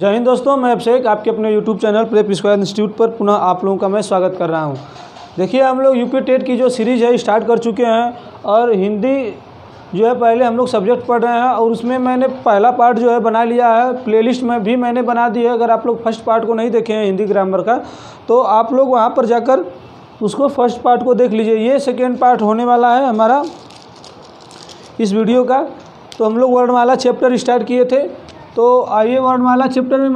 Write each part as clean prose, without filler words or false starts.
जय हिंद दोस्तों, मैं अभिषेक आपके अपने YouTube channel prep square institute पर पुनः आप लोगों का मैं स्वागत कर रहा हूं। देखिए, हम लोग यूपी टेट की जो सीरीज़ है स्टार्ट कर चुके हैं और हिंदी जो है पहले हम लोग सब्जेक्ट पढ़ रहे हैं और उसमें मैंने पहला पार्ट जो है बना लिया है। प्लेलिस्ट में भी मैंने बना दी है। अगर आप लोग फर्स्ट पार्ट को नहीं देखे हैं हिंदी ग्रामर का, तो आप लोग वहाँ पर जाकर उसको फर्स्ट पार्ट को देख लीजिए। ये सेकेंड पार्ट होने वाला है हमारा इस वीडियो का। तो हम लोग वर्णमाला चैप्टर स्टार्ट किए थे, तो आइए वर्णमाला चैप्टर में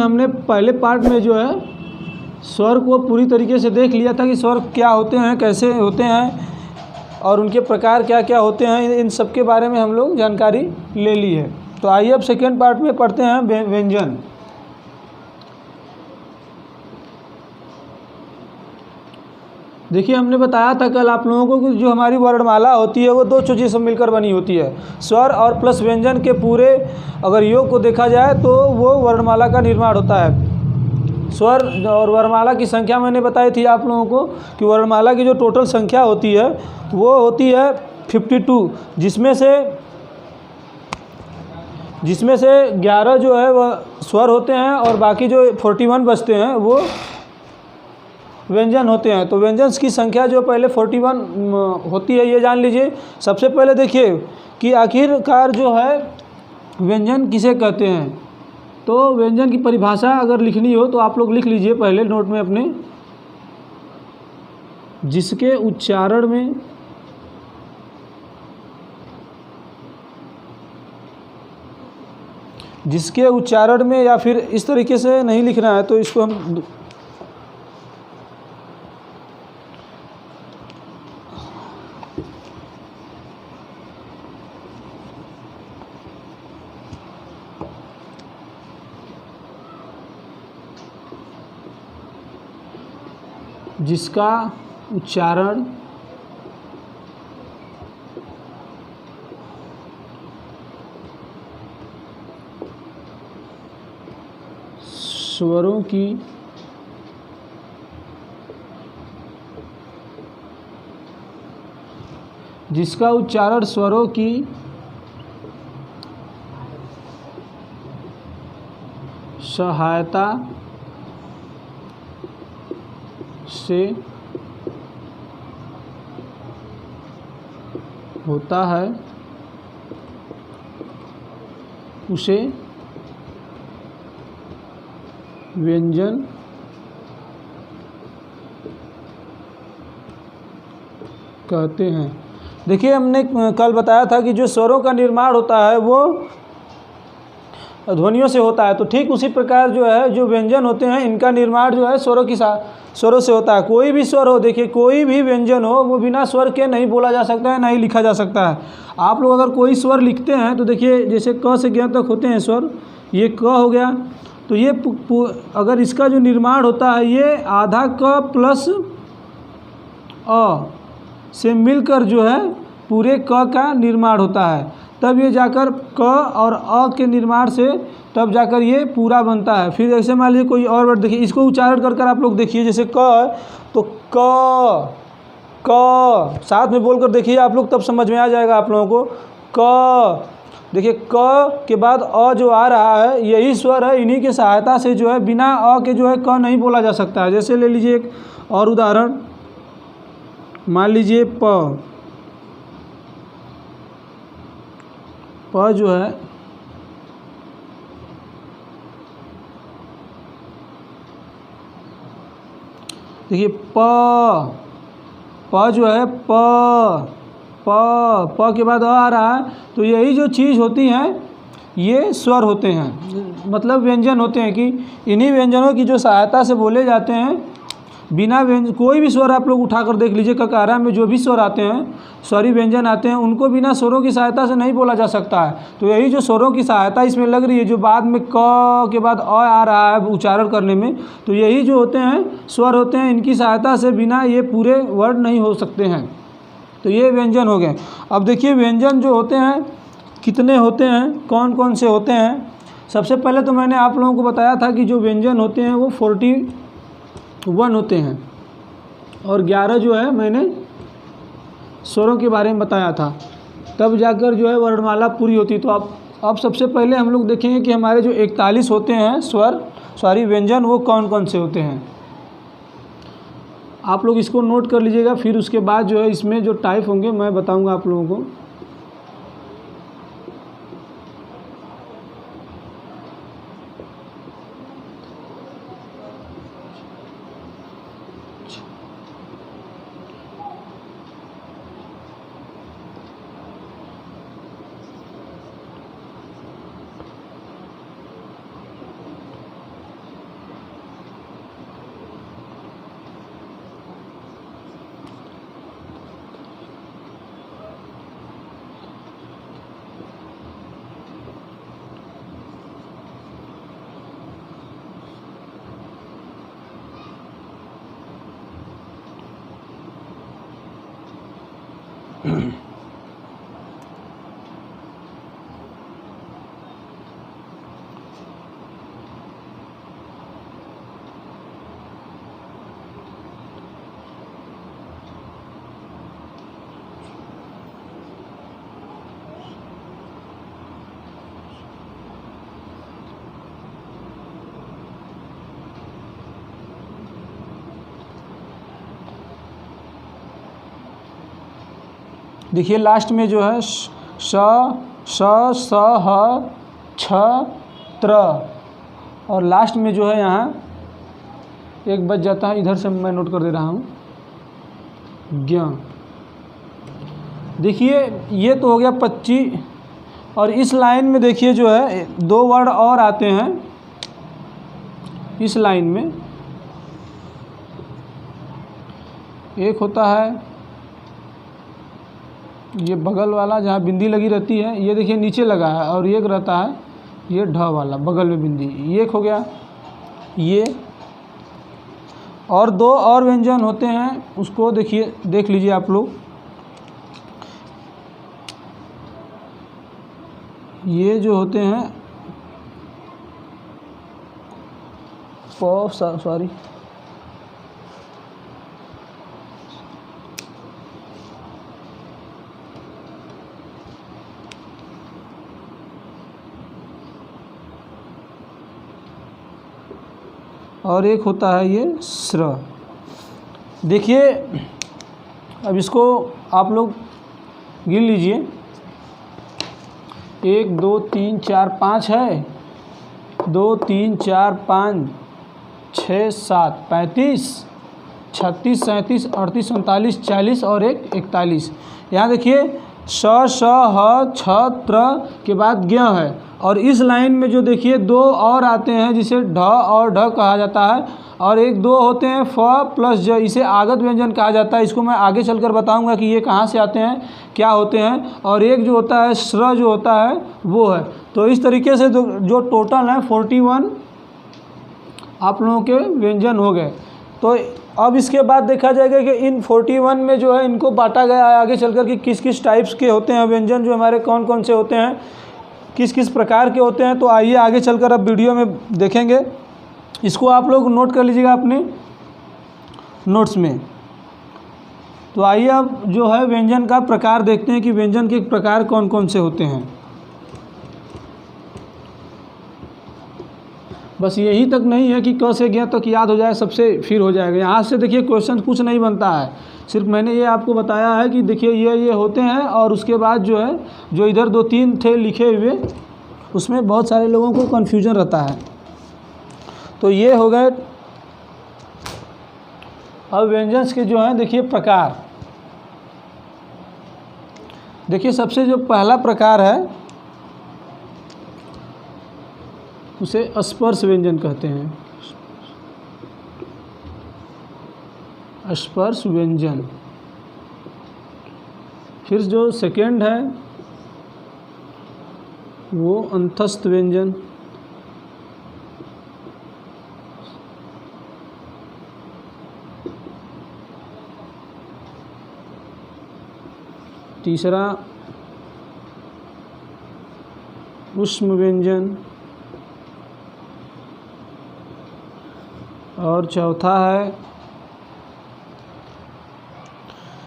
हमने पहले पार्ट में जो है स्वर को पूरी तरीके से देख लिया था कि स्वर क्या होते हैं, कैसे होते हैं और उनके प्रकार क्या क्या होते हैं। इन सब के बारे में हम लोग जानकारी ले ली है। तो आइए अब सेकेंड पार्ट में पढ़ते हैं व्यंजन। देखिए, हमने बताया था कल आप लोगों को कि जो हमारी वर्णमाला होती है वो दो चीज़ों से मिलकर बनी होती है, स्वर और प्लस व्यंजन के पूरे अगर योग को देखा जाए तो वो वर्णमाला का निर्माण होता है। स्वर और वर्णमाला की संख्या मैंने बताई थी आप लोगों को कि वर्णमाला की जो टोटल संख्या होती है वो होती है 52, जिसमें से 11 जो है वह स्वर होते हैं और बाकी जो 41 बचते हैं वो व्यंजन होते हैं। तो व्यंजन की संख्या जो पहले 41 होती है, ये जान लीजिए। सबसे पहले देखिए कि आखिरकार जो है व्यंजन किसे कहते हैं। तो व्यंजन की परिभाषा अगर लिखनी हो तो आप लोग लिख लीजिए पहले नोट में अपने, जिसके उच्चारण में या फिर इस तरीके से नहीं लिखना है तो इसको हम जिसका उच्चारण स्वरों की सहायता से होता है उसे व्यंजन कहते हैं। देखिए, हमने कल बताया था कि जो स्वरों का निर्माण होता है वो ध्वनियों से होता है। तो ठीक उसी प्रकार जो है जो व्यंजन होते हैं इनका निर्माण जो है स्वरों से होता है। कोई भी स्वर हो, देखिए कोई भी व्यंजन हो वो बिना स्वर के नहीं बोला जा सकता है, नहीं लिखा जा सकता है। आप लोग अगर कोई स्वर लिखते हैं तो देखिए जैसे क से ज्ञ तक होते हैं स्वर, ये क हो गया। तो ये अगर इसका जो निर्माण होता है ये आधा क प्लस अ से मिलकर जो है पूरे क का निर्माण होता है। तब ये जाकर क और अ के निर्माण से तब जाकर ये पूरा बनता है। फिर ऐसे मान लीजिए कोई और वर्ड, देखिए इसको उच्चारण कर कर आप लोग देखिए। जैसे क है तो क साथ में बोलकर देखिए आप लोग, तब समझ में आ जाएगा आप लोगों को। क देखिए क के बाद अ जो आ रहा है यही स्वर है, इन्हीं की सहायता से जो है बिना अ के जो है क नहीं बोला जा सकता है। जैसे ले लीजिए एक और उदाहरण, मान लीजिए प जो है देखिए प जो है प के बाद आ रहा है। तो यही जो चीज़ होती हैं ये स्वर होते हैं, मतलब व्यंजन होते हैं कि इन्हीं व्यंजनों की जो सहायता से बोले जाते हैं। बिना व्यंजन कोई भी स्वर आप लोग उठाकर देख लीजिए, ककारा में जो भी स्वर आते हैं, स्वरी व्यंजन आते हैं, उनको बिना स्वरों की सहायता से नहीं बोला जा सकता है। तो यही जो स्वरों की सहायता इसमें लग रही है, जो बाद में क के बाद अ आ रहा है उच्चारण करने में, तो यही जो होते हैं स्वर होते हैं, इनकी सहायता से बिना ये पूरे वर्ड नहीं हो सकते हैं। तो ये व्यंजन हो गए। अब देखिए व्यंजन जो होते हैं कितने होते हैं, कौन कौन से होते हैं। सबसे पहले तो मैंने आप लोगों को बताया था कि जो व्यंजन होते हैं वो 41 होते हैं और 11 जो है मैंने स्वरों के बारे में बताया था। तब जाकर जो है वर्णमाला पूरी होती है। तो अब सबसे पहले हम लोग देखेंगे कि हमारे जो 41 होते हैं व्यंजन, वो कौन कौन से होते हैं। आप लोग इसको नोट कर लीजिएगा, फिर उसके बाद जो है इसमें जो टाइप होंगे मैं बताऊंगा आप लोगों को। देखिए लास्ट में जो है श स ह छ त्र, और लास्ट में जो है यहाँ एक बच जाता है, इधर से मैं नोट कर दे रहा हूँ, ज्ञ। देखिए ये तो हो गया 25, और इस लाइन में देखिए जो है 2 वर्ड और आते हैं इस लाइन में। एक होता है ये बगल वाला जहाँ बिंदी लगी रहती है, ये देखिए नीचे लगा है, और एक रहता है ये ढ वाला बगल में बिंदी, ये एक हो गया ये। और 2 और व्यंजन होते हैं, उसको देखिए देख लीजिए आप लोग। ये जो होते हैं सॉरी और एक होता है ये स्र। देखिए अब इसको आप लोग गिन लीजिए, 1 2 3 4 5 है, 2 3 4 5 6 7 35 36 37 38 39 40 और एक 41। यहाँ देखिए श श ह छ त्र के बाद ज्ञ है, और इस लाइन में जो देखिए 2 और आते हैं जिसे ढ और ढ कहा जाता है, और 1-2 होते हैं फ प्लस ज, इसे आगत व्यंजन कहा जाता है। इसको मैं आगे चलकर बताऊंगा कि ये कहाँ से आते हैं, क्या होते हैं। और एक जो होता है स्र जो होता है वो है। तो इस तरीके से जो टोटल है 41 आप लोगों के व्यंजन हो गए। तो अब इसके बाद देखा जाएगा कि इन 41 में जो है इनको बांटा गया है आगे चलकर कि किस किस टाइप्स के होते हैं व्यंजन, जो हमारे कौन कौन से होते हैं, किस किस प्रकार के होते हैं। तो आइए आगे चलकर अब वीडियो में देखेंगे। इसको आप लोग नोट कर लीजिएगा अपने नोट्स में। तो आइए अब जो है व्यंजन का प्रकार देखते हैं कि व्यंजन के प्रकार कौन कौन से होते हैं। बस यही तक नहीं है कि क से ज्ञ तक याद हो जाए सबसे फिर हो जाएगा। यहाँ से देखिए क्वेश्चन कुछ नहीं बनता है, सिर्फ मैंने ये आपको बताया है कि देखिए ये होते हैं, और उसके बाद जो है जो इधर 2-3 थे लिखे हुए उसमें बहुत सारे लोगों को कन्फ्यूजन रहता है। तो ये हो गए। अब व्यंजन के जो हैं देखिए प्रकार। देखिए सबसे जो पहला प्रकार है उसे स्पर्श व्यंजन कहते हैं, स्पर्श व्यंजन। फिर जो सेकेंड है वो अंतस्थ व्यंजन। तीसरा ऊष्म व्यंजन, और चौथा है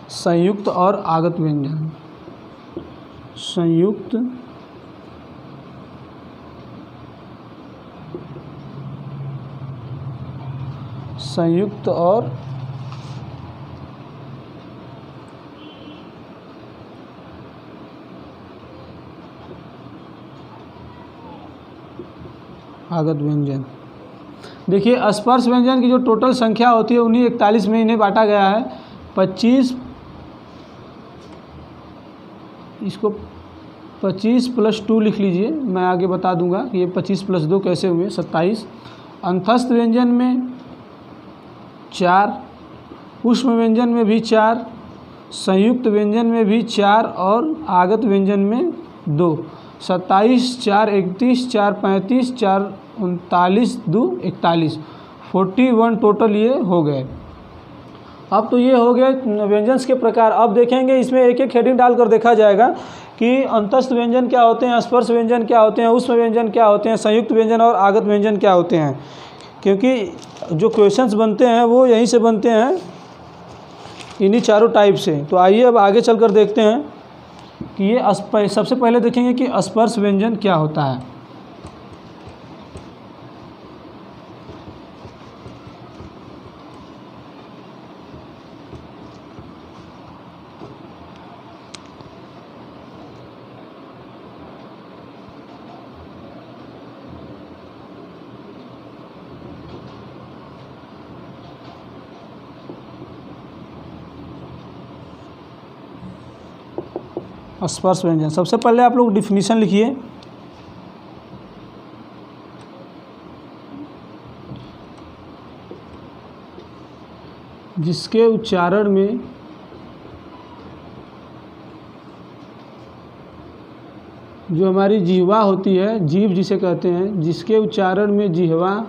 संयुक्त और आगत व्यंजन। संयुक्त और आगत व्यंजन। देखिए स्पर्श व्यंजन की जो टोटल संख्या होती है उन्हीं 41 में इन्हें बांटा गया है। 25, इसको 25 + 2 लिख लीजिए, मैं आगे बता दूंगा कि ये 25 + 2 कैसे हुए, 27। अंतस्थ व्यंजन में 4, ऊष्म व्यंजन में भी 4, संयुक्त व्यंजन में भी 4 और आगत व्यंजन में 2। 27, 4 31, 4 35, 4 39, 2 41, 41 टोटल ये हो गए। अब तो ये हो गए व्यंजन के प्रकार। अब देखेंगे इसमें एक एक हेडिंग डालकर देखा जाएगा कि अंतस्थ व्यंजन क्या होते हैं, स्पर्श व्यंजन क्या होते हैं, ऊष्म व्यंजन क्या होते हैं, संयुक्त व्यंजन और आगत व्यंजन क्या होते हैं, क्योंकि जो क्वेश्चंस बनते हैं वो यहीं से बनते हैं, इन्हीं चारों टाइप से। तो आइए अब आगे चलकर देखते हैं कि ये सबसे पहले देखेंगे कि स्पर्श व्यंजन क्या होता है। स्पर्श व्यंजन, सबसे पहले आप लोग डिफिनीशन लिखिए। जिसके उच्चारण में जो हमारी जिह्वा होती है, जीभ जिसे कहते हैं, जिसके उच्चारण में जिह्वा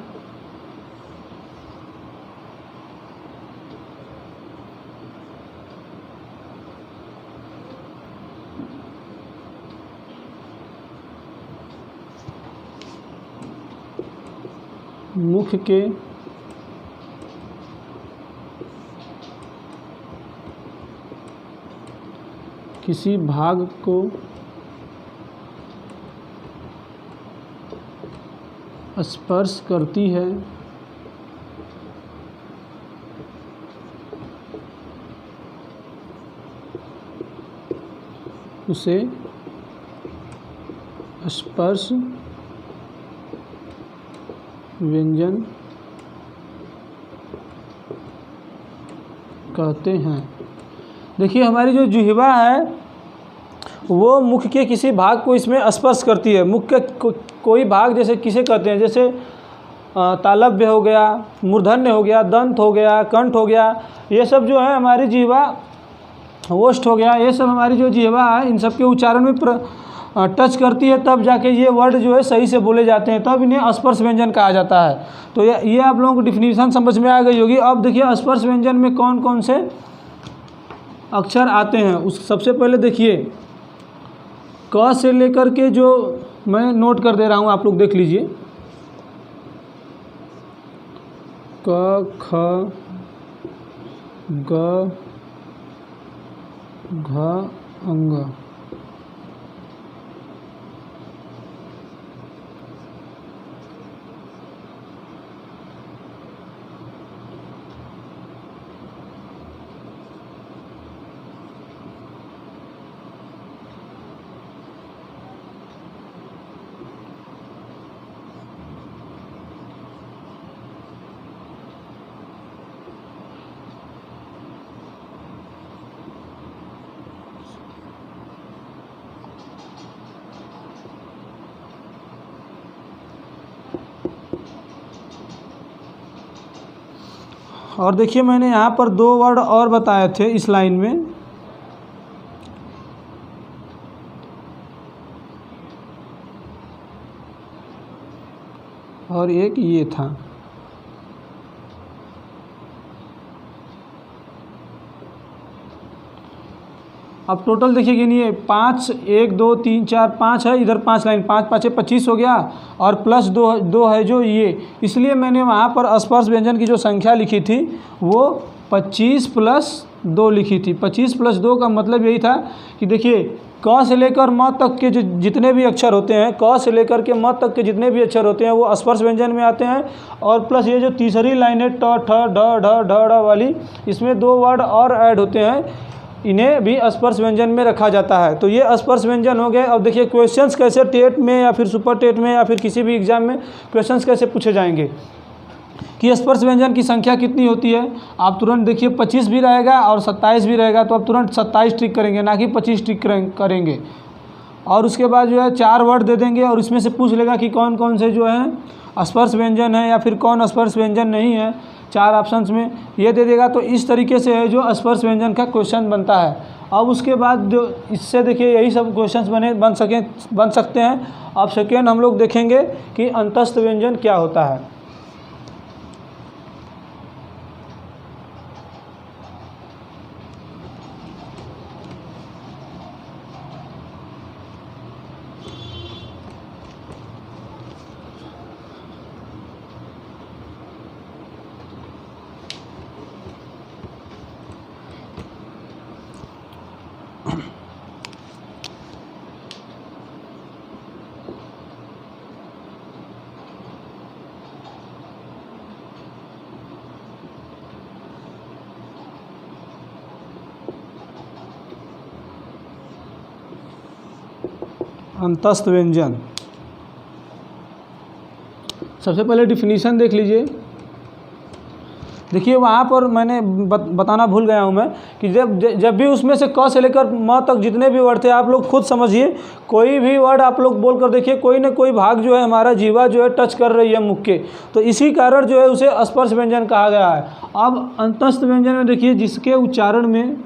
मुख के किसी भाग को स्पर्श करती है उसे स्पर्श व्यंजन कहते हैं। देखिए हमारी जो जिह्वा है वो मुख के किसी भाग को इसमें स्पर्श करती है। मुख का कोई भाग, जैसे किसे कहते हैं, जैसे तालव्य हो गया, मूर्धन्य हो गया, दंत हो गया, कंठ हो गया, ये सब जो है हमारी जिह्वा, ओष्ठ हो गया, ये सब हमारी जो जिह्वा है इन सब के उच्चारण में टच करती है, तब जाके ये वर्ड जो है सही से बोले जाते हैं, तब इन्हें स्पर्श व्यंजन कहा जाता है। तो ये आप लोगों को डिफिनीशन समझ में आ गई होगी। अब देखिए स्पर्श व्यंजन में कौन कौन से अक्षर आते हैं। उस सबसे पहले देखिए क से लेकर के, जो मैं नोट कर दे रहा हूँ, आप लोग देख लीजिए, क ख ग घ अंग। और देखिए मैंने यहाँ पर 2 वर्ड और बताए थे इस लाइन में, और एक ये था। अब टोटल देखिए गिनिए, 5 1 2 3 4 5 है, इधर 5 लाइन, 5 5 25 हो गया, और प्लस 2 है जो ये, इसलिए मैंने वहाँ पर स्पर्श व्यंजन की जो संख्या लिखी थी वो 25 + 2 लिखी थी। 25 + 2 का मतलब यही था कि देखिए क से लेकर म तक के जो जितने भी अक्षर होते हैं, क से लेकर के म तक के जितने भी अक्षर होते हैं वो स्पर्श व्यंजन में आते हैं। और प्लस ये जो तीसरी लाइन है ट ठ ढ ढ ढ ढ वाली, इसमें 2 वर्ड और ऐड होते हैं, इन्हें भी स्पर्श व्यंजन में रखा जाता है। तो ये स्पर्श व्यंजन हो गए। अब देखिए क्वेश्चंस कैसे टेट में या फिर सुपर टेट में या फिर किसी भी एग्जाम में क्वेश्चंस कैसे पूछे जाएंगे कि स्पर्श व्यंजन की संख्या कितनी होती है। आप तुरंत देखिए 25 भी रहेगा और 27 भी रहेगा, तो आप तुरंत 27 टिक करेंगे, ना कि 25 टिक करेंगे। और उसके बाद जो है 4 वर्ड दे देंगे और इसमें से पूछ लेगा कि कौन कौन से जो है स्पर्श व्यंजन है या फिर कौन स्पर्श व्यंजन नहीं है, 4 ऑप्शंस में ये दे देगा। तो इस तरीके से है जो स्पर्श व्यंजन का क्वेश्चन बनता है। अब उसके बाद जो इससे देखिए यही सब क्वेश्चंस बन सकते हैं। अब सेकेंड हम लोग देखेंगे कि अंतस्थ व्यंजन क्या होता है। अंतस्थ व्यंजन, सबसे पहले डिफिनीशन देख लीजिए। देखिए वहाँ पर मैंने बताना भूल गया हूँ मैं कि जब भी उसमें से क से लेकर म तक जितने भी वर्ड थे, आप लोग खुद समझिए, कोई भी वर्ड आप लोग बोल कर देखिए, कोई ना कोई भाग जो है हमारा जीवा जो है टच कर रही है मुख के, तो इसी कारण जो है उसे स्पर्श व्यंजन कहा गया है। अब अंतस्थ व्यंजन में देखिए जिसके उच्चारण में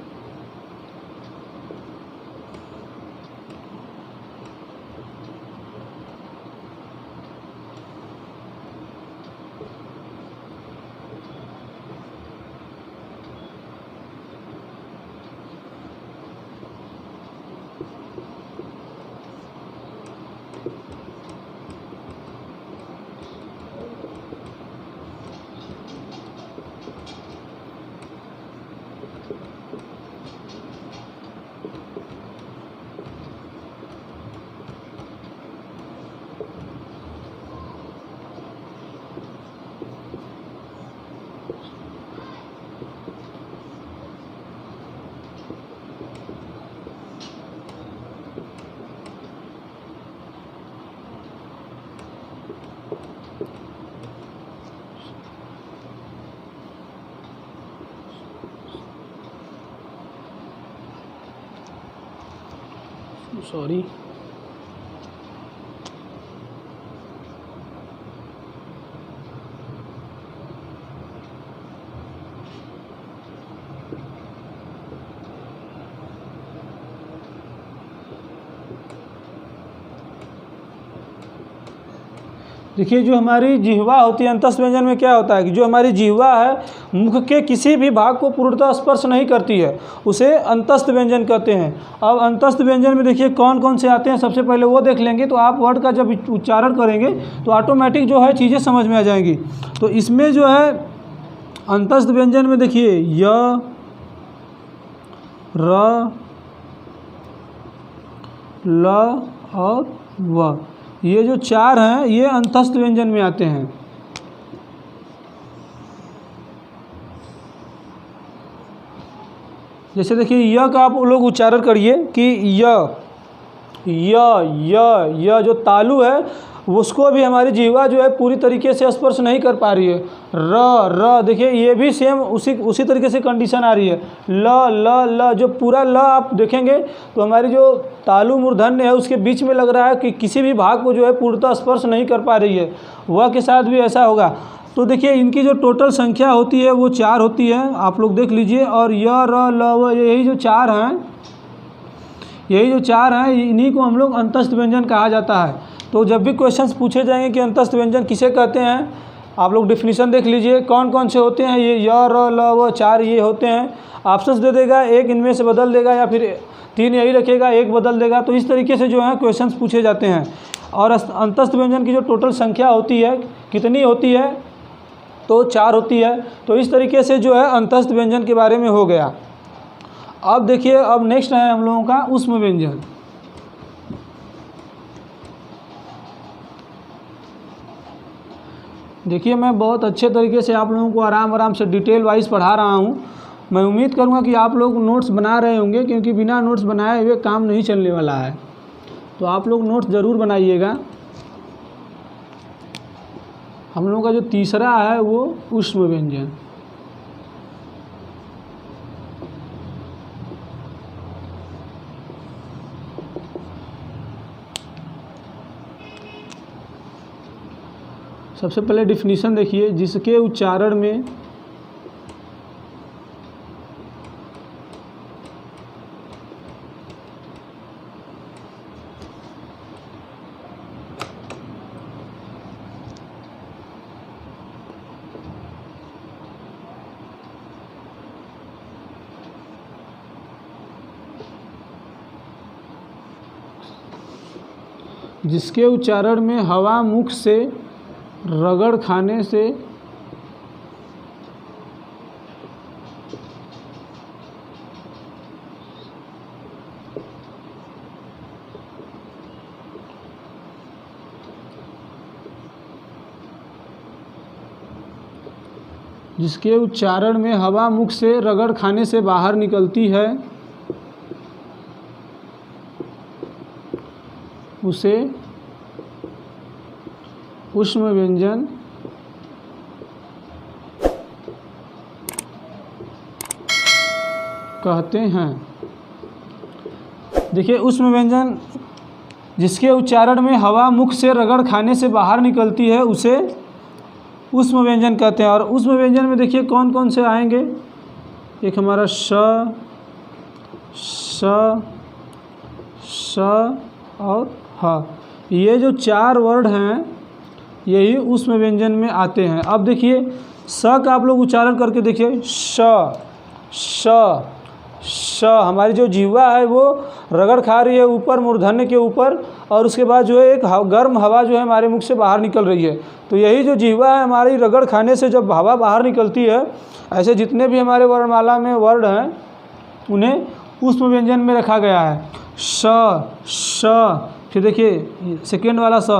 सॉरी देखिए जो हमारी जिह्वा होती है अंतस्थ व्यंजन में क्या होता है कि जो हमारी जिह्वा है मुख के किसी भी भाग को पूर्णतः स्पर्श नहीं करती है, उसे अंतस्थ व्यंजन कहते हैं। अब अंतस्थ व्यंजन में देखिए कौन कौन से आते हैं, सबसे पहले वो देख लेंगे तो आप वर्ड का जब उच्चारण करेंगे तो ऑटोमेटिक जो है चीज़ें समझ में आ जाएंगी। तो इसमें जो है अंतस्थ व्यंजन में देखिए य, र, ल और व, ये जो 4 हैं ये अंतस्थ व्यंजन में आते हैं। जैसे देखिए य का आप लोग उच्चारण करिए कि य जो तालु है उसको भी हमारी जीवा जो है पूरी तरीके से स्पर्श नहीं कर पा रही है। र देखिए ये भी सेम उसी तरीके से कंडीशन आ रही है। ल जो पूरा ल आप देखेंगे तो हमारी जो तालु मूर्धन्य है उसके बीच में लग रहा है कि किसी भी भाग को जो है पूर्णतः स्पर्श नहीं कर पा रही है। वह के साथ भी ऐसा होगा। तो देखिए इनकी जो टोटल संख्या होती है वो 4 होती है, आप लोग देख लीजिए। और य, र, ल, व यही जो 4 हैं इन्हीं को हम लोग अंतस्थ व्यंजन कहा जाता है। तो जब भी क्वेश्चंस पूछे जाएंगे कि अंतस्थ व्यंजन किसे कहते हैं, आप लोग डिफिनीशन देख लीजिए कौन कौन से होते हैं। ये य, र, ल, व 4 ये होते हैं। ऑप्शंस दे देगा, एक इनमें से बदल देगा या फिर 3 यही रखेगा, एक बदल देगा। तो इस तरीके से जो है क्वेश्चंस पूछे जाते हैं। और अंतस्थ व्यंजन की जो टोटल संख्या होती है कितनी होती है, तो 4 होती है। तो इस तरीके से जो है अंतस्थ व्यंजन के बारे में हो गया। अब देखिए अब नेक्स्ट है हम लोगों का ऊष्म व्यंजन। देखिए मैं बहुत अच्छे तरीके से आप लोगों को आराम आराम से डिटेल वाइज पढ़ा रहा हूँ। मैं उम्मीद करूँगा कि आप लोग नोट्स बना रहे होंगे, क्योंकि बिना नोट्स बनाए हुए काम नहीं चलने वाला है। तो आप लोग नोट्स ज़रूर बनाइएगा। हम लोगों का जो तीसरा है वो ऊष्म व्यंजन। सबसे पहले डिफिनीशन देखिए, जिसके उच्चारण में हवा मुख से रगड़ खाने से जिसके उच्चारण में हवा मुख से रगड़ खाने से बाहर निकलती है उसे ऊष्म व्यंजन कहते हैं। देखिए ऊष्म व्यंजन जिसके उच्चारण में हवा मुख से रगड़ खाने से बाहर निकलती है उसे ऊष्म व्यंजन कहते हैं। और ऊष्म व्यंजन में देखिए कौन कौन से आएंगे। एक हमारा श, श और ह, ये जो 4 वर्ड हैं यही ऊष्म व्यंजन में आते हैं। अब देखिए स का आप लोग उच्चारण करके देखिए, श हमारी जो जिह्वा है वो रगड़ खा रही है ऊपर मूर्धन्य के ऊपर, और उसके बाद जो है एक गर्म हवा जो है हमारे मुख से बाहर निकल रही है। तो यही जो जिह्वा है हमारी रगड़ खाने से जब हवा बाहर निकलती है, ऐसे जितने भी हमारे वर्णमाला में वर्ड हैं उन्हें ऊष्म व्यंजन में रखा गया है। श, फिर देखिए सेकेंड वाला स,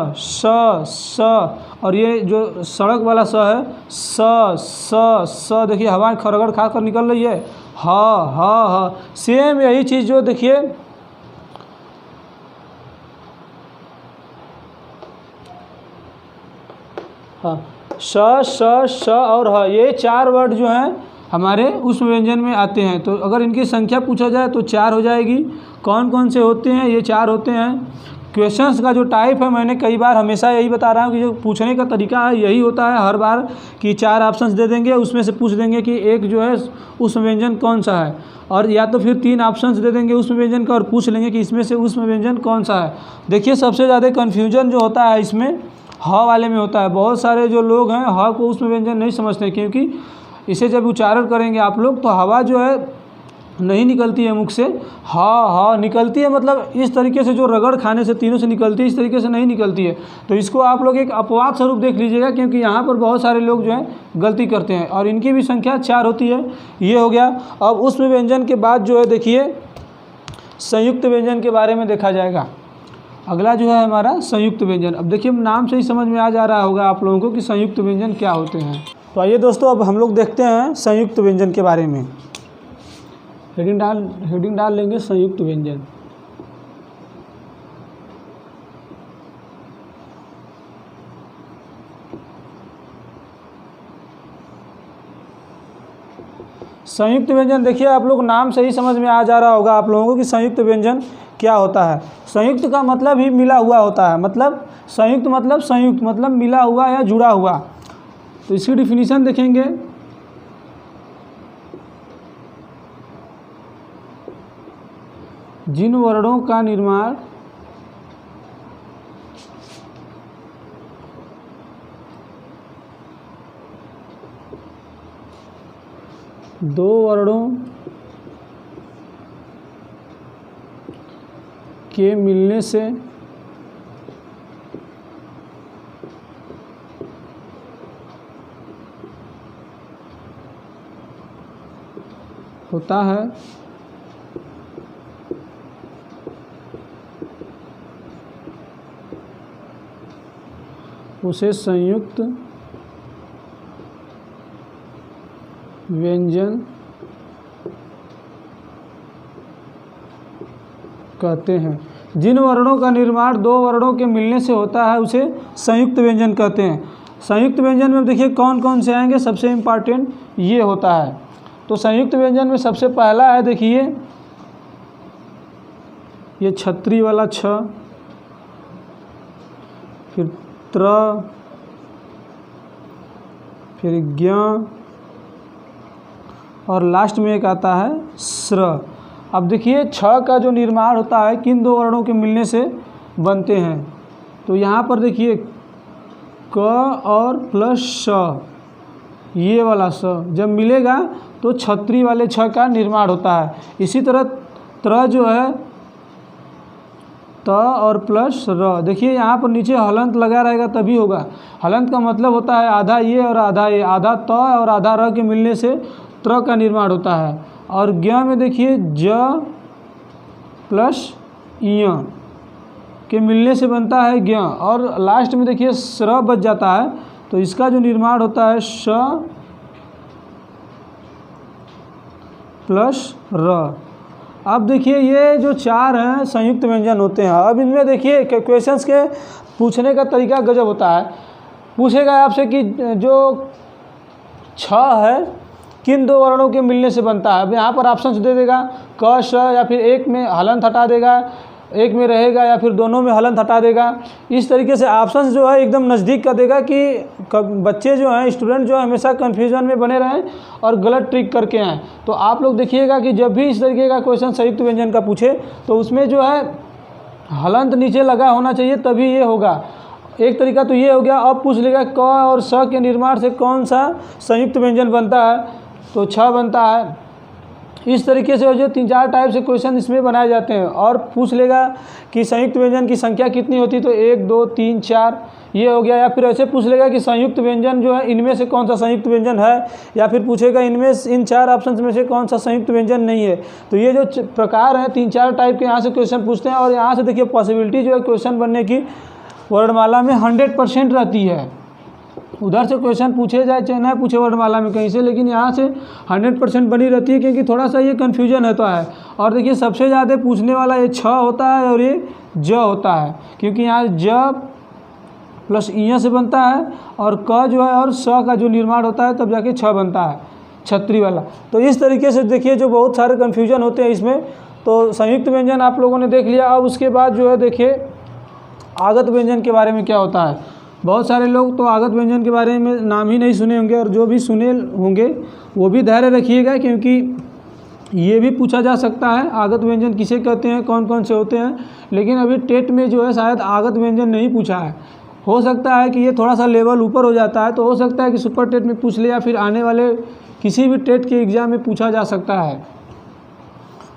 और ये जो सड़क वाला स है स, देखिए हवा रगड़ खा कर निकल रही है। ह, सेम यही चीज़ जो देखिए हाँ, श और ह, ये 4 वर्ड जो हैं हमारे ऊष्म व्यंजन में आते हैं। तो अगर इनकी संख्या पूछा जाए तो 4 हो जाएगी। कौन कौन से होते हैं? ये 4 होते हैं। क्वेश्चंस का जो टाइप है, मैंने कई बार हमेशा यही बता रहा हूँ कि जो पूछने का तरीका है यही होता है हर बार कि 4 ऑप्शंस दे देंगे, उसमें से पूछ देंगे कि एक जो है ऊष्म व्यंजन कौन सा है, और या तो फिर 3 ऑप्शंस दे देंगे ऊष्म व्यंजन का और पूछ लेंगे कि इसमें से ऊष्म व्यंजन कौन सा है। देखिए सबसे ज़्यादा कन्फ्यूजन जो होता है इसमें ह वाले में होता है। बहुत सारे जो लोग हैं ह को ऊष्म व्यंजन नहीं समझते, क्योंकि इसे जब उच्चारण करेंगे आप लोग तो हवा जो है नहीं निकलती है मुख से। ह निकलती है, मतलब इस तरीके से जो रगड़ खाने से तीनों से निकलती है, इस तरीके से नहीं निकलती है। तो इसको आप लोग एक अपवाद स्वरूप देख लीजिएगा, क्योंकि यहाँ पर बहुत सारे लोग जो हैं गलती करते हैं और इनकी भी संख्या 4 होती है। ये हो गया। अब ऊष्म व्यंजन के बाद जो है देखिए संयुक्त व्यंजन के बारे में देखा जाएगा। अगला जो है हमारा संयुक्त व्यंजन। अब देखिए नाम से ही समझ में आ जा रहा होगा आप लोगों को कि संयुक्त व्यंजन क्या होते हैं। तो आइए दोस्तों अब हम लोग देखते हैं संयुक्त व्यंजन के बारे में। हेडिंग डाल लेंगे संयुक्त व्यंजन। संयुक्त व्यंजन देखिए आप लोग नाम से ही समझ में आ जा रहा होगा आप लोगों को कि संयुक्त व्यंजन क्या होता है। संयुक्त का मतलब ही मिला हुआ होता है, मतलब संयुक्त मतलब मिला हुआ या जुड़ा हुआ। तो इसकी डिफिनीशन देखेंगे। जिन वर्णों का निर्माण दो वर्णों के मिलने से होता है, उसे संयुक्त व्यंजन कहते हैं। जिन वर्णों का निर्माण दो वर्णों के मिलने से होता है उसे संयुक्त व्यंजन कहते हैं। संयुक्त व्यंजन में देखिए कौन कौन से आएंगे, सबसे इम्पॉर्टेंट ये होता है। तो संयुक्त व्यंजन में सबसे पहला है, देखिए ये छत्री वाला छ, फिर त्र, फिर ज्ञ, और लास्ट में एक आता है स्र। अब देखिए छ का जो निर्माण होता है किन दो वर्णों के मिलने से बनते हैं। तो यहाँ पर देखिए क और प्लस स, ये वाला स जब मिलेगा तो छत्री वाले छ का निर्माण होता है। इसी तरह त्र जो है त और प्लस र, देखिए यहाँ पर नीचे हलंत लगा रहेगा तभी होगा। हलंत का मतलब होता है आधा ये और आधा ये, आधा त और आधा र के मिलने से त्र का निर्माण होता है। और ज्ञ में देखिए ज प्लस य के मिलने से बनता है ज्ञ, और लास्ट में देखिए स्र बच जाता है तो इसका जो निर्माण होता है श प्लस र। अब देखिए ये जो चार हैं संयुक्त व्यंजन होते हैं। अब इनमें देखिए क्वेश्चंस के पूछने का तरीका गजब होता है। पूछेगा आपसे कि जो छ है किन दो वर्णों के मिलने से बनता है। अब यहाँ पर ऑप्शंस दे देगा क श, या फिर एक में हलंत हटा देगा, एक में रहेगा, या फिर दोनों में हलंत हटा देगा। इस तरीके से ऑप्शंस जो है एकदम नज़दीक कर देगा कि बच्चे जो हैं, स्टूडेंट जो है हमेशा कन्फ्यूजन में बने रहें और गलत ट्रिक करके आएँ। तो आप लोग देखिएगा कि जब भी इस तरीके का क्वेश्चन संयुक्त व्यंजन का पूछे तो उसमें जो है हलंत नीचे लगा होना चाहिए, तभी ये होगा। एक तरीका तो ये हो गया। अब पूछ लेगा क और स के निर्माण से कौन सा संयुक्त व्यंजन बनता है, तो छ बनता है। इस तरीके से जो 3-4 टाइप से क्वेश्चन इसमें बनाए जाते हैं। और पूछ लेगा कि संयुक्त व्यंजन की संख्या कितनी होती है, तो 1 2 3 4 ये हो गया। या फिर ऐसे पूछ लेगा कि संयुक्त व्यंजन जो है इनमें से कौन सा संयुक्त व्यंजन है, या फिर पूछेगा इनमें इन 4 ऑप्शन में से कौन सा संयुक्त व्यंजन नहीं है। तो ये जो प्रकार हैं 3-4 टाइप के यहाँ से क्वेश्चन पूछते हैं। और यहाँ से देखिए पॉसिबिलिटी जो है क्वेश्चन बनने की वर्णमाला में 100% रहती है। उधर से क्वेश्चन पूछे जाए चाहे ना पूछे वर्णमाला में कहीं से, लेकिन यहाँ से 100% बनी रहती है, क्योंकि थोड़ा सा ये कन्फ्यूजन होता है। और देखिए सबसे ज़्यादा पूछने वाला ये छ होता है और ये ज होता है, क्योंकि यहाँ ज प्लस इ से बनता है और क जो है और स का जो निर्माण होता है तब जाके छ बनता है, छत्री वाला। तो इस तरीके से देखिए जो बहुत सारे कन्फ्यूजन होते हैं इसमें। तो संयुक्त व्यंजन आप लोगों ने देख लिया। अब उसके बाद जो है देखिए आगत व्यंजन के बारे में क्या होता है। बहुत सारे लोग तो आगत व्यंजन के बारे में नाम ही नहीं सुने होंगे, और जो भी सुने होंगे वो भी धैर्य रखिएगा, क्योंकि ये भी पूछा जा सकता है आगत व्यंजन किसे कहते हैं, कौन कौन से होते हैं। लेकिन अभी टेट में जो है शायद आगत व्यंजन नहीं पूछा है। हो सकता है कि ये थोड़ा सा लेवल ऊपर हो जाता है, तो हो सकता है कि सुपर टेट में पूछ ले, या फिर आने वाले किसी भी टेट के एग्ज़ाम में पूछा जा सकता है।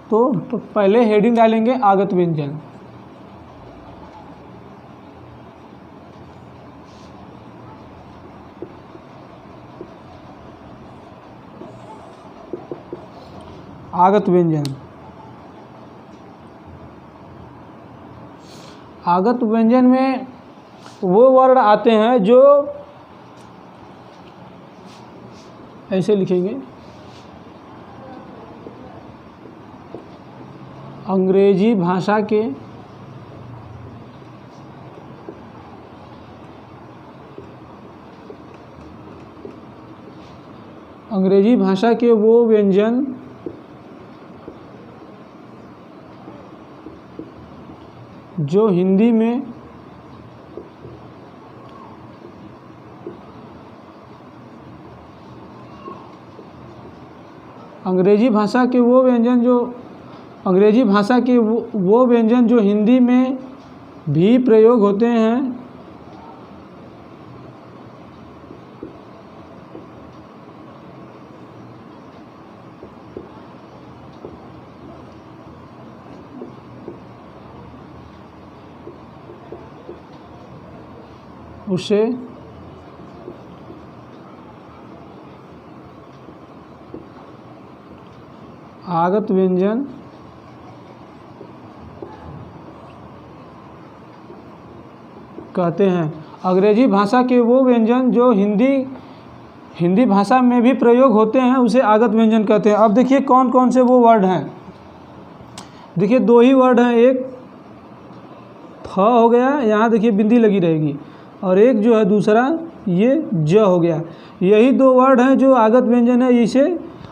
तो पहले हेडिंग डालेंगे आगत व्यंजन। आगत व्यंजन। आगत व्यंजन में वो वर्ण आते हैं जो ऐसे लिखेंगे, अंग्रेजी भाषा के वो व्यंजन जो हिंदी में अंग्रेजी भाषा के वो व्यंजन जो हिंदी में भी प्रयोग होते हैं उसे आगत व्यंजन कहते हैं। अंग्रेजी भाषा के वो व्यंजन जो हिंदी हिंदी भाषा में भी प्रयोग होते हैं उसे आगत व्यंजन कहते हैं। अब देखिए कौन कौन से वो वर्ड हैं। देखिए 2 ही वर्ड हैं, एक फ हो गया, यहाँ देखिए बिंदी लगी रहेगी, और एक जो है दूसरा ये ज हो गया। यही 2 वर्ड हैं जो आगत व्यंजन है, इसे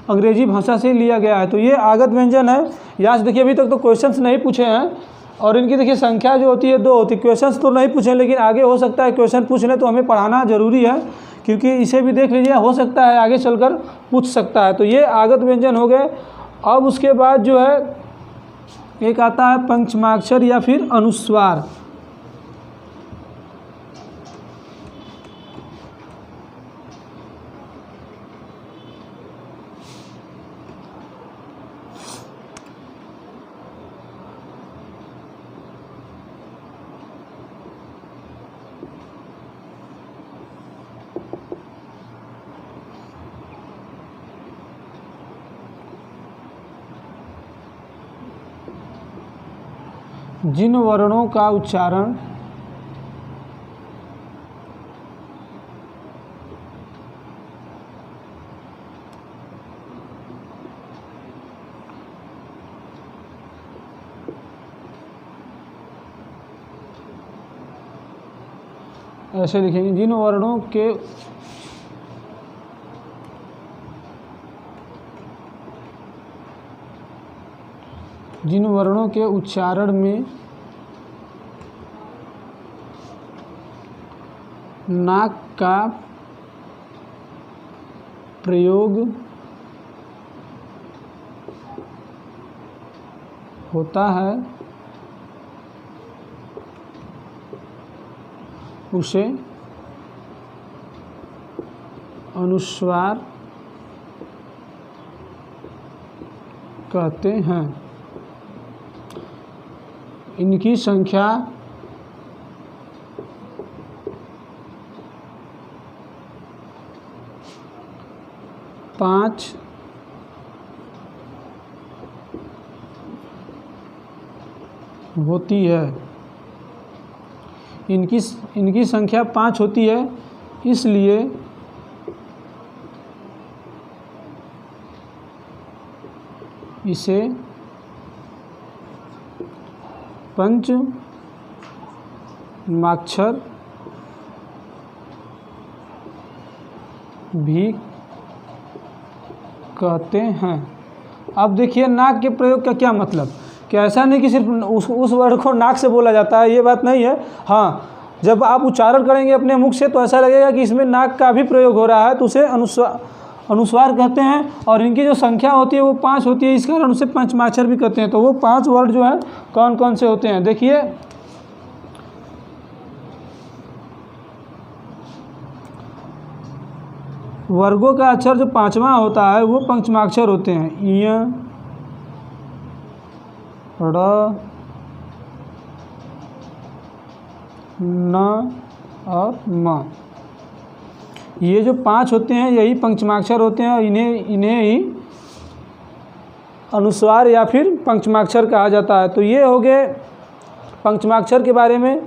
अंग्रेजी भाषा से लिया गया है। तो ये आगत व्यंजन है। यहाँ से देखिए अभी तक तो क्वेश्चंस नहीं पूछे हैं, और इनकी देखिए संख्या जो होती है 2 होती है। क्वेश्चंस तो नहीं पूछे, लेकिन आगे हो सकता है क्वेश्चन पूछ लें, तो हमें पढ़ाना ज़रूरी है, क्योंकि इसे भी देख लीजिए, हो सकता है आगे चलकर पूछ सकता है। तो ये आगत व्यंजन हो गए। अब उसके बाद जो है एक आता है पंचमाक्षर या फिर अनुस्वार। जिन वर्णों का उच्चारण ऐसे लिखेंगे, जिन वर्णों के उच्चारण में नाक का प्रयोग होता है उसे अनुस्वार कहते हैं। इनकी संख्या 5 होती है। इनकी संख्या 5 होती है, इसलिए इसे पंचमाक्षर भी कहते हैं। अब देखिए नाक के प्रयोग का क्या मतलब, कि ऐसा नहीं कि सिर्फ उस वर्ड को नाक से बोला जाता है, ये बात नहीं है। हाँ, जब आप उच्चारण करेंगे अपने मुख से तो ऐसा लगेगा कि इसमें नाक का भी प्रयोग हो रहा है, तो उसे अनुस्वार कहते हैं। और इनकी जो संख्या होती है वो 5 होती है, इस कारण उसे पंचमाक्षर भी कहते हैं। तो वो 5 वर्ड जो है कौन कौन से होते हैं, देखिए वर्गों का अक्षर जो 5वां होता है वो पंचमाक्षर होते हैं। इ, ड़, न और म। ये जो 5 होते हैं यही पंचमाक्षर होते हैं, और इन्हें ही अनुस्वार या फिर पंचमाक्षर कहा जाता है। तो ये हो गए पंचमाक्षर के बारे में।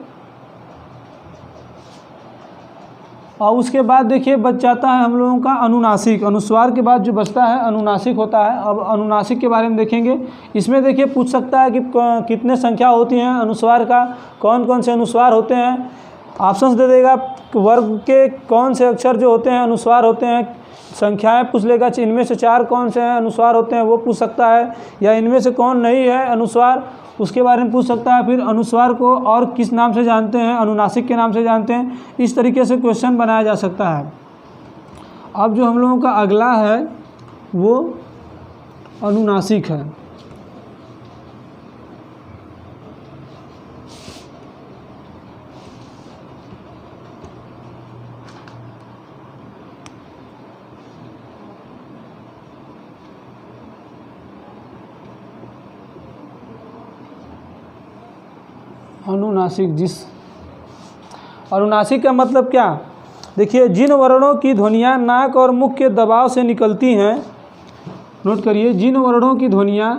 और उसके बाद देखिए बच जाता है हम लोगों का अनुनासिक। अनुस्वार के बाद जो बचता है अनुनासिक होता है। अब अनुनासिक के बारे में देखेंगे। इसमें देखिए पूछ सकता है कि कितने संख्या होती हैं अनुस्वार का, कौन कौन से अनुस्वार होते हैं। ऑप्शंस दे देगा, वर्ग के कौन से अक्षर जो होते हैं अनुस्वार होते हैं। संख्याएं पूछ लेगा, इनमें से 4 कौन से हैं अनुस्वार होते हैं वो पूछ सकता है, या इनमें से कौन नहीं है अनुस्वार, उसके बारे में पूछ सकता है। फिर अनुस्वार को और किस नाम से जानते हैं, अनुनासिक के नाम से जानते हैं। इस तरीके से क्वेश्चन बनाया जा सकता है। अब जो हम लोगों का अगला है वो अनुनासिक है। अनुनासिक का मतलब क्या, देखिए जिन वर्णों की ध्वनियाँ नाक और मुख के दबाव से निकलती हैं, नोट करिए, जिन वर्णों की ध्वनियाँ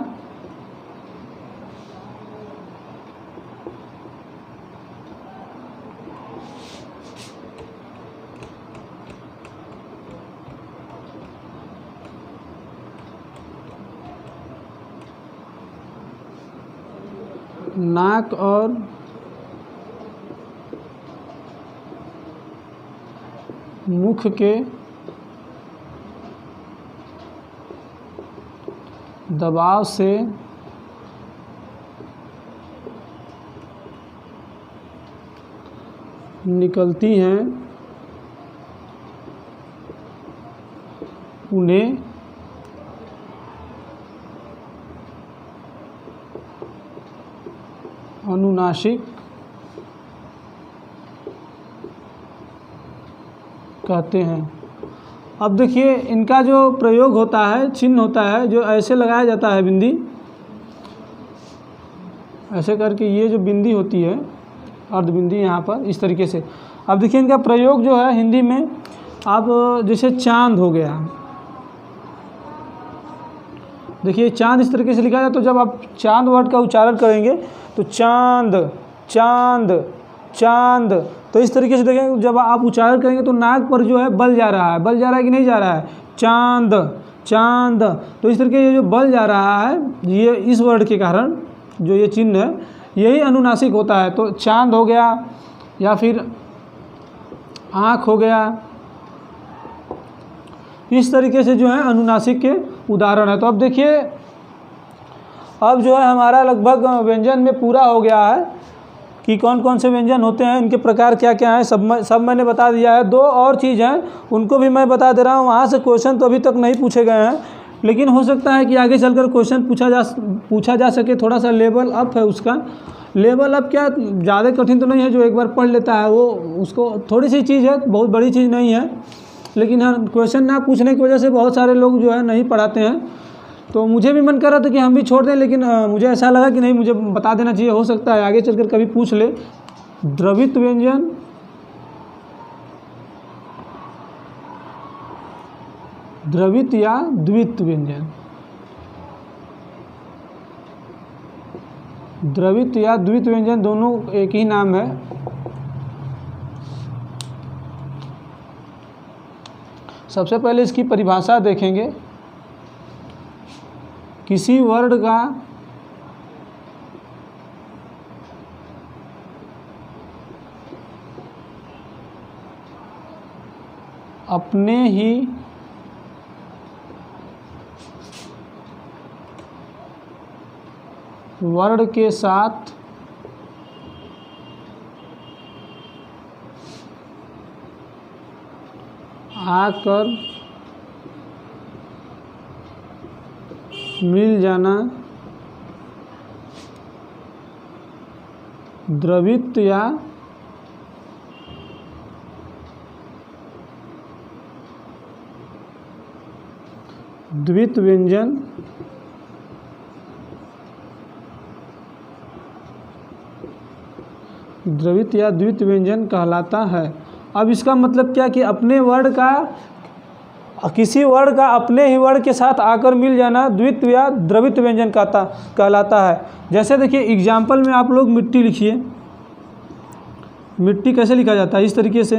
नाक और मुख के दबाव से निकलती हैं उन्हें अनुनासिक कहते हैं। अब देखिए इनका जो प्रयोग होता है, चिन्ह होता है जो ऐसे लगाया जाता है, बिंदी ऐसे करके, ये जो बिंदी होती है अर्ध बिंदी यहाँ पर इस तरीके से। अब देखिए इनका प्रयोग जो है हिंदी में, अब जैसे चांद हो गया, देखिए चांद इस तरीके से लिखा जाए, तो जब आप चांद वर्ड का उच्चारण करेंगे तो चांद चांद चांद, तो इस तरीके से देखेंगे जब आप उच्चारण करेंगे तो नाक पर जो है बल जा रहा है, बल जा रहा है कि नहीं जा रहा है, चांद चांद, तो इस तरीके से जो बल जा रहा है ये इस वर्ड के कारण जो ये चिन्ह है यही अनुनासिक होता है। तो चांद हो गया या फिर आँख हो गया, इस तरीके से जो है अनुनासिक के उदाहरण है। तो अब देखिए अब जो है हमारा लगभग व्यंजन में पूरा हो गया है कि कौन कौन से व्यंजन होते हैं, इनके प्रकार क्या क्या हैं, सब मैंने बता दिया है। दो और चीज़ हैं उनको भी मैं बता दे रहा हूँ। वहाँ से क्वेश्चन तो अभी तक नहीं पूछे गए हैं, लेकिन हो सकता है कि आगे चलकर क्वेश्चन पूछा जा सके। थोड़ा सा लेवल अप है उसका, लेवल अप क्या ज़्यादा कठिन तो नहीं है, जो एक बार पढ़ लेता है वो उसको थोड़ी सी चीज़ है, बहुत बड़ी चीज़ नहीं है। लेकिन हाँ क्वेश्चन ना पूछने की वजह से बहुत सारे लोग जो है नहीं पढ़ाते हैं, तो मुझे भी मन कर रहा था कि हम भी छोड़ दें, लेकिन मुझे ऐसा लगा कि नहीं, मुझे बता देना चाहिए, हो सकता है आगे चलकर कभी पूछ ले। द्रवित व्यंजन, द्रवित या द्वित व्यंजन, द्रवित या द्वित व्यंजन दोनों एक ही नाम है। सबसे पहले इसकी परिभाषा देखेंगे। किसी वर्ड का अपने ही वर्ड के साथ आकर मिल जाना द्रवित या द्वित व्यंजन द्रवित या द्वित व्यंजन कहलाता है। अब इसका मतलब क्या कि अपने वर्ड का, किसी वर्ड का अपने ही वर्ड के साथ आकर मिल जाना द्वित या द्रवित व्यंजन कहलाता है। जैसे देखिए एग्जाम्पल में आप लोग मिट्टी लिखिए, मिट्टी कैसे लिखा जाता है, इस तरीके से।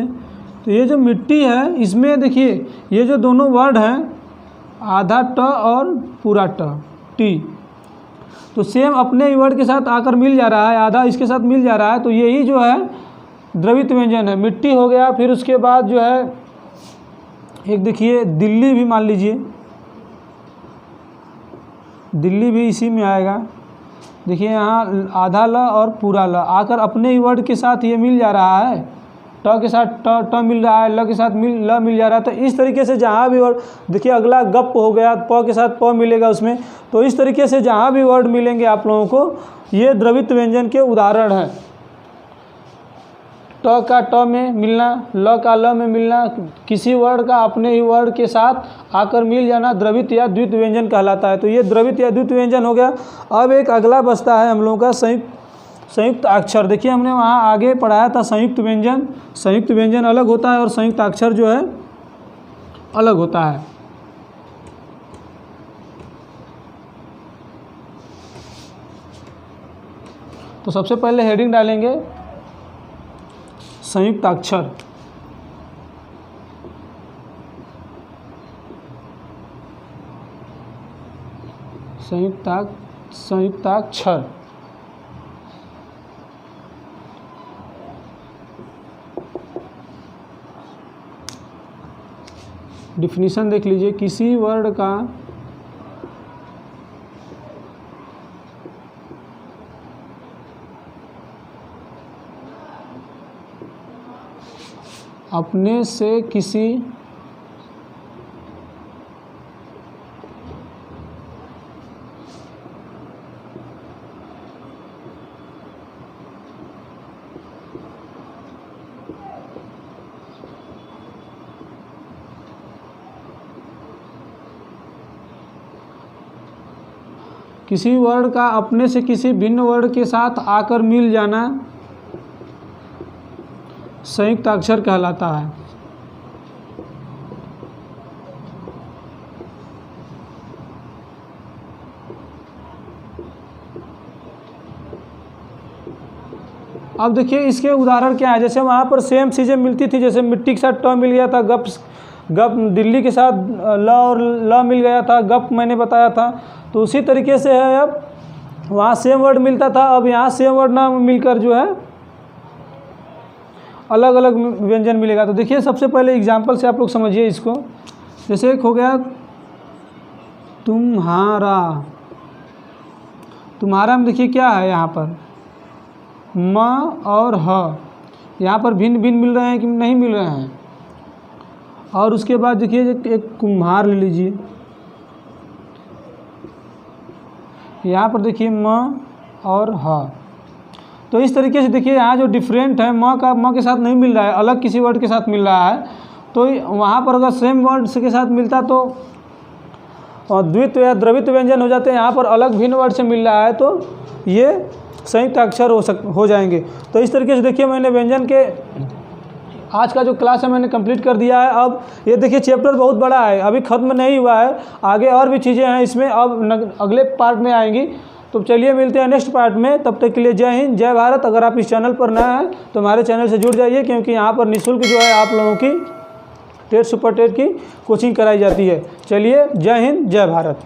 तो ये जो मिट्टी है इसमें देखिए ये जो दोनों वर्ड हैं, आधा ट और पूरा ट, टी, तो सेम अपने ही वर्ड के साथ आकर मिल जा रहा है, आधा इसके साथ मिल जा रहा है, तो यही जो है द्रवित व्यंजन है। मिट्टी हो गया, फिर उसके बाद जो है एक देखिए दिल्ली भी मान लीजिए, दिल्ली भी इसी में आएगा। देखिए यहाँ आधा ल और पूरा ल आकर अपने ही वर्ड के साथ ये मिल जा रहा है, ट के साथ ट मिल रहा है, ल के साथ ल मिल जा रहा है। तो इस तरीके से जहाँ भी वर्ड, देखिए अगला गप हो गया, प के साथ प मिलेगा उसमें। तो इस तरीके से जहाँ भी वर्ड मिलेंगे आप लोगों को, ये द्रवित व्यंजन के उदाहरण हैं। ट का ट में मिलना, ल का ल में मिलना, किसी वर्ड का अपने ही वर्ड के साथ आकर मिल जाना द्रवित या द्वित व्यंजन कहलाता है। तो ये द्रवित या द्वित व्यंजन हो गया। अब एक अगला बचता है हम लोगों का संयुक्त अक्षर। देखिए हमने वहाँ आगे पढ़ाया था संयुक्त व्यंजन। संयुक्त व्यंजन अलग होता है और संयुक्त अक्षर जो है अलग होता है। तो सबसे पहले हेडिंग डालेंगे संयुक्त अक्षर। संयुक्ताक्षर। डिफिनीशन देख लीजिए, किसी वर्ड का अपने से किसी किसी वर्ड का अपने से किसी भिन्न वर्ड के साथ आकर मिल जाना संयुक्त अक्षर कहलाता है। अब देखिए इसके उदाहरण क्या है, जैसे वहाँ पर सेम चीज़ें मिलती थी, जैसे मिट्टी के साथ ट मिल गया था, गप गप दिल्ली के साथ ल और ल मिल गया था, गप मैंने बताया था। तो उसी तरीके से है, अब वहाँ सेम वर्ड मिलता था, अब यहाँ सेम वर्ड ना मिलकर जो है अलग अलग व्यंजन मिलेगा। तो देखिए सबसे पहले एग्जाम्पल से आप लोग समझिए इसको। जैसे एक हो गया तुम्हारा, तुम्हारा में देखिए क्या है, यहाँ पर म और ह, यहाँ पर भिन्न भिन्न मिल रहे हैं कि नहीं मिल रहे हैं। और उसके बाद देखिए एक कुम्हार ले लीजिए, यहाँ पर देखिए म और ह। तो इस तरीके से देखिए यहाँ जो डिफरेंट है, म के साथ नहीं मिल रहा है, अलग किसी वर्ड के साथ मिल रहा है। तो वहाँ पर अगर सेम वर्ड के साथ मिलता तो द्वित्व या द्रवित व्यंजन हो जाते हैं, यहाँ पर अलग भिन्न वर्ड से मिल रहा है तो ये संयुक्त अक्षर हो जाएंगे। तो इस तरीके से देखिए मैंने व्यंजन के आज का जो क्लास है मैंने कंप्लीट कर दिया है। अब ये देखिए चैप्टर बहुत बड़ा है, अभी ख़त्म नहीं हुआ है, आगे और भी चीज़ें हैं इसमें, अब अगले पार्ट में आएंगी। तो चलिए मिलते हैं नेक्स्ट पार्ट में, तब तक के लिए जय हिंद जय भारत। अगर आप इस चैनल पर नए हैं तो हमारे चैनल से जुड़ जाइए, क्योंकि यहाँ पर निःशुल्क जो है आप लोगों की टेट सुपर टेट की कोचिंग कराई जाती है। चलिए जय हिंद जय भारत।